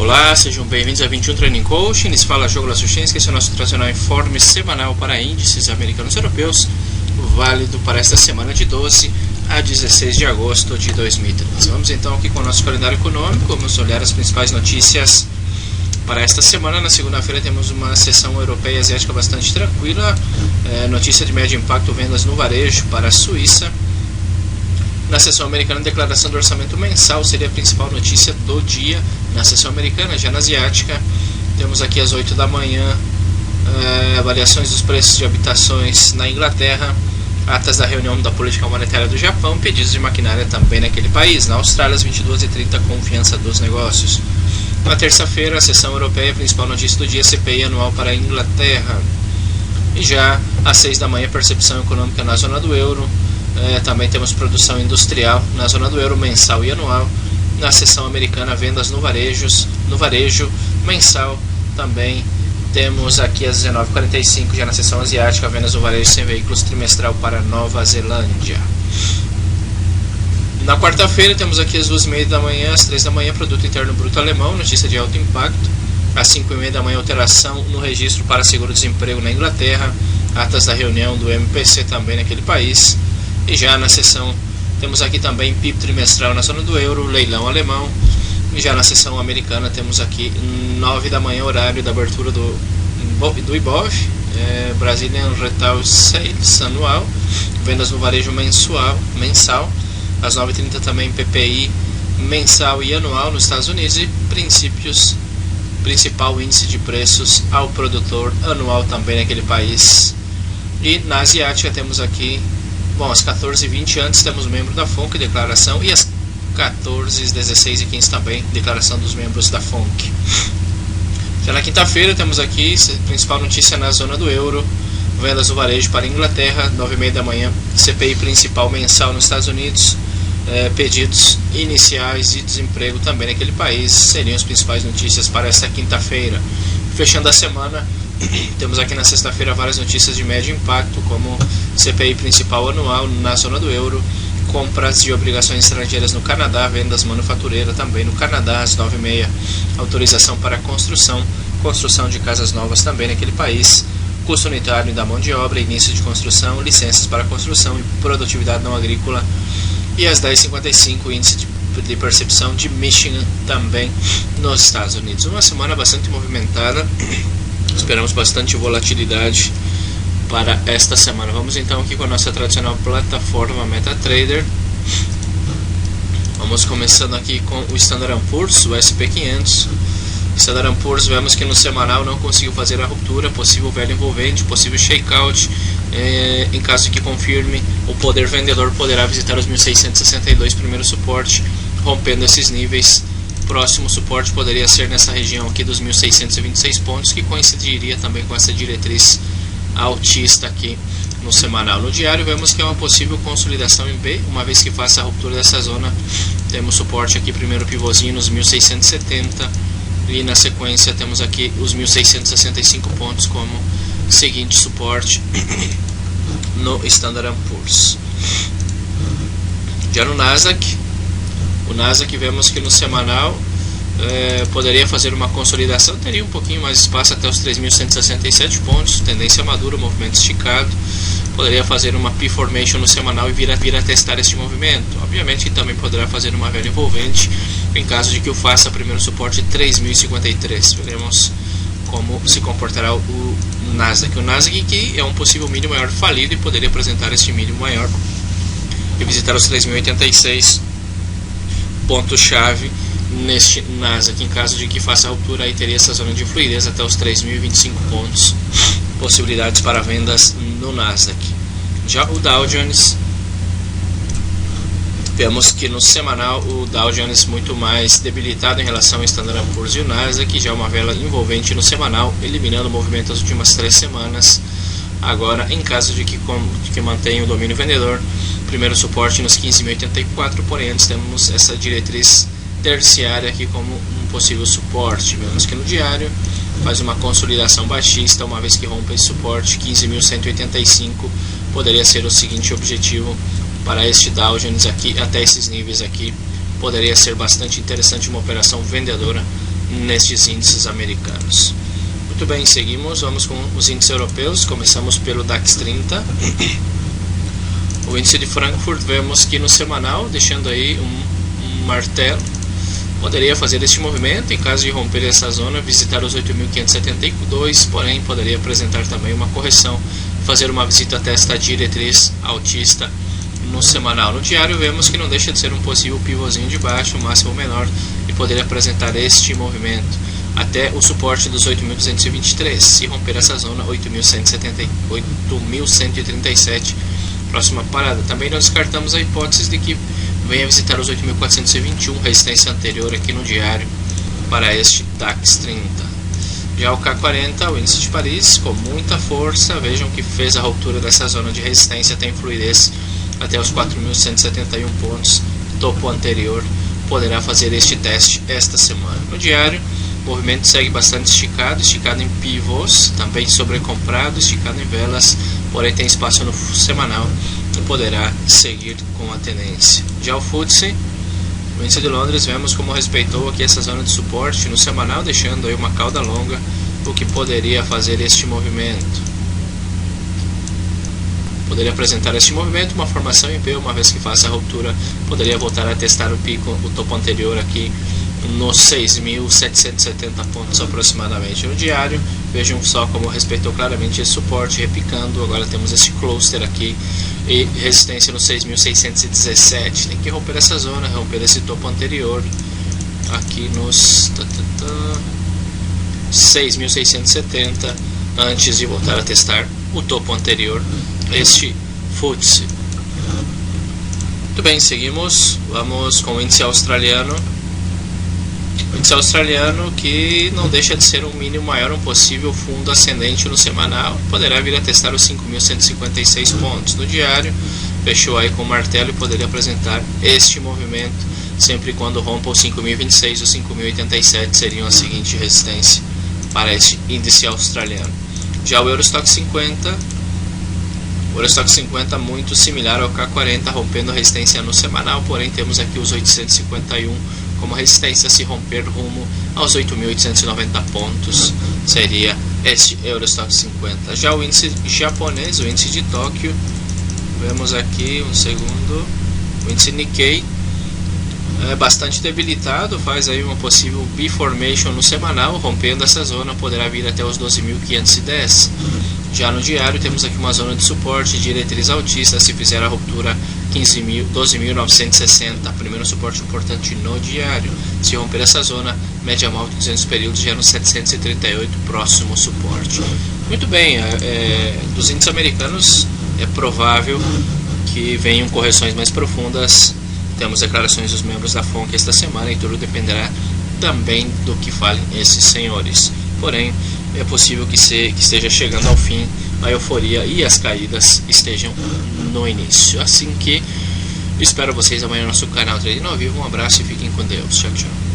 Olá, sejam bem-vindos a 21 Training Coaching. Lhes fala Diogo Lassuchenski, esse é o nosso tradicional informe semanal para índices americanos e europeus, válido para esta semana de 12 a 16 de agosto de 2013. Vamos então aqui com o nosso calendário econômico, vamos olhar as principais notícias para esta semana. Na segunda-feira temos uma sessão europeia e asiática bastante tranquila, notícia de médio impacto, vendas no varejo para a Suíça. Na sessão americana, a declaração do orçamento mensal seria a principal notícia do dia. Na sessão americana, já na asiática, temos aqui às 8 da manhã avaliações dos preços de habitações na Inglaterra, atas da reunião da política monetária do Japão, pedidos de maquinária também naquele país. Na Austrália, às 22h30, confiança dos negócios. Na terça-feira, a sessão europeia, a principal notícia do dia, CPI anual para a Inglaterra. E já às 6 da manhã, percepção econômica na zona do euro. Também temos produção industrial na zona do euro mensal e anual. Na seção americana, vendas no varejo mensal. Também temos aqui às 19h45, já na seção asiática, vendas no varejo sem veículos trimestral para Nova Zelândia. Na quarta-feira temos aqui às 2h30 da manhã, às 3 da manhã, produto interno bruto alemão, notícia de alto impacto. Às 5h30 da manhã, alteração no registro para seguro-desemprego na Inglaterra, atas da reunião do MPC também naquele país. E já na sessão temos aqui também PIB trimestral na zona do euro, leilão alemão. E já na sessão americana temos aqui 9 da manhã, horário da abertura do IBOV, Brazilian Retail Sales anual, vendas no varejo mensal. Às 9h30 também PPI mensal e anual nos Estados Unidos e principal índice de preços ao produtor anual também naquele país. E na asiática temos aqui, às 14h20 antes temos membro da FONC, declaração, e às 14h16 também, declaração dos membros da FONC. Já na quinta-feira temos aqui, principal notícia na zona do euro, vendas no varejo para a Inglaterra, 9h30 da manhã, CPI principal mensal nos Estados Unidos, pedidos iniciais de desemprego também naquele país, seriam as principais notícias para esta quinta-feira. Fechando a semana, temos aqui na sexta-feira várias notícias de médio impacto, como CPI principal anual na zona do euro, compras de obrigações estrangeiras no Canadá, vendas manufatureiras também no Canadá, às 9h30, autorização para construção de casas novas também naquele país, custo unitário da mão de obra, início de construção, licenças para construção e produtividade não agrícola. E às 10h55, índice de percepção de Michigan também nos Estados Unidos. Uma semana bastante movimentada. Esperamos bastante volatilidade para esta semana. Vamos então aqui com a nossa tradicional plataforma MetaTrader. Vamos começando aqui com o Standard & Poor's, o SP500. Standard & Poor's, vemos que no semanal não conseguiu fazer a ruptura, possível velho envolvente, possível shakeout. Em caso de que confirme, o poder vendedor poderá visitar os 1.662 primeiro suporte, rompendo esses níveis. Próximo suporte poderia ser nessa região aqui dos 1.626 pontos, que coincidiria também com essa diretriz altista aqui no semanal. No diário vemos que é uma possível consolidação em B, uma vez que faça a ruptura dessa zona. Temos suporte aqui, primeiro pivôzinho nos 1.670, e na sequência temos aqui os 1.665 pontos como seguinte suporte no Standard & Poor's. Já no Nasdaq, o Nasdaq vemos que no semanal poderia fazer uma consolidação, teria um pouquinho mais de espaço até os 3.167 pontos, tendência madura, movimento esticado, poderia fazer uma P-Formation no semanal e vir a testar este movimento. Obviamente que também poderá fazer uma velha envolvente, em caso de que o faça, primeiro suporte 3.053, veremos como se comportará o Nasdaq. O Nasdaq que é um possível mínimo maior falido e poderia apresentar este mínimo maior e visitar os 3.086 ponto-chave neste Nasdaq. Em caso de que faça a ruptura, aí teria essa zona de fluidez até os 3.025 pontos, possibilidades para vendas no Nasdaq. Já o Dow Jones, vemos que no semanal o Dow Jones muito mais debilitado em relação ao Standard & Poor's e o Nasdaq, já uma vela envolvente no semanal, eliminando o movimento das últimas 3 semanas. Agora, em caso de que mantenha o domínio vendedor, primeiro suporte nos 15.084, porém antes temos essa diretriz terciária aqui como um possível suporte. Vemos que no diário faz uma consolidação baixista, uma vez que rompe esse suporte, 15.185 poderia ser o seguinte objetivo para este Dow Jones aqui, até esses níveis aqui, poderia ser bastante interessante uma operação vendedora nestes índices americanos. Muito bem, seguimos, vamos com os índices europeus. Começamos pelo DAX 30. O índice de Frankfurt, vemos que no semanal, deixando aí um martelo, poderia fazer este movimento, em caso de romper essa zona, visitar os 8.572, porém poderia apresentar também uma correção, fazer uma visita até esta diretriz altista no semanal. No diário vemos que não deixa de ser um possível pivôzinho de baixo, máximo menor, e poderia apresentar este movimento até o suporte dos 8.223, se romper essa zona 8.137, próxima parada. Também não descartamos a hipótese de que venha visitar os 8.421, resistência anterior aqui no diário para este DAX 30. Já o K40, o índice de Paris, com muita força, vejam que fez a ruptura dessa zona de resistência, tem fluidez até os 4.171 pontos, topo anterior, poderá fazer este teste esta semana. No diário, o movimento segue bastante esticado em pivôs, também sobrecomprado, esticado em velas, porém tem espaço no semanal e poderá seguir com a tendência. Já o FTSE, o índice de Londres, vemos como respeitou aqui essa zona de suporte no semanal, deixando aí uma cauda longa, o que poderia fazer este movimento. Poderia apresentar este movimento, uma formação em P, uma vez que faça a ruptura, poderia voltar a testar o pico, o topo anterior aqui nos 6.770 pontos aproximadamente. No diário, vejam só como respeitou claramente esse suporte, repicando. Agora temos esse cluster aqui e resistência no 6.617. Tem que romper essa zona, romper esse topo anterior aqui nos 6.670 antes de voltar a testar o topo anterior, este FTSE. Muito bem, seguimos, vamos com o índice australiano. O índice australiano, que não deixa de ser um mínimo maior, um possível fundo ascendente no semanal, poderá vir a testar os 5.156 pontos. No diário, fechou aí com o martelo e poderia apresentar este movimento, sempre e quando rompa os 5.026 ou 5.087 seriam a seguinte resistência para este índice australiano. Já o Eurostock 50, o Eurostock 50 muito similar ao K40, rompendo a resistência no semanal, porém temos aqui os 851 como resistência. Se romper rumo aos 8.890 pontos, seria este Eurostock 50. Já o índice japonês, o índice de Tóquio, vemos aqui um segundo, o índice Nikkei é bastante debilitado, faz aí uma possível B-formation no semanal, rompendo essa zona, poderá vir até os 12.510. Já no diário temos aqui uma zona de suporte, diretriz altista, se fizer a ruptura 12.960, primeiro suporte importante no diário. Se romper essa zona, média móvel de 200 períodos já no 738, próximo suporte. Muito bem, dos índices americanos é provável que venham correções mais profundas. Temos declarações dos membros da FONC esta semana e tudo dependerá também do que falem esses senhores. Porém, é possível que esteja chegando ao fim a euforia e as caídas estejam no início. Assim que espero vocês amanhã no nosso canal Trading ao Vivo. Um abraço e fiquem com Deus. Tchau, tchau.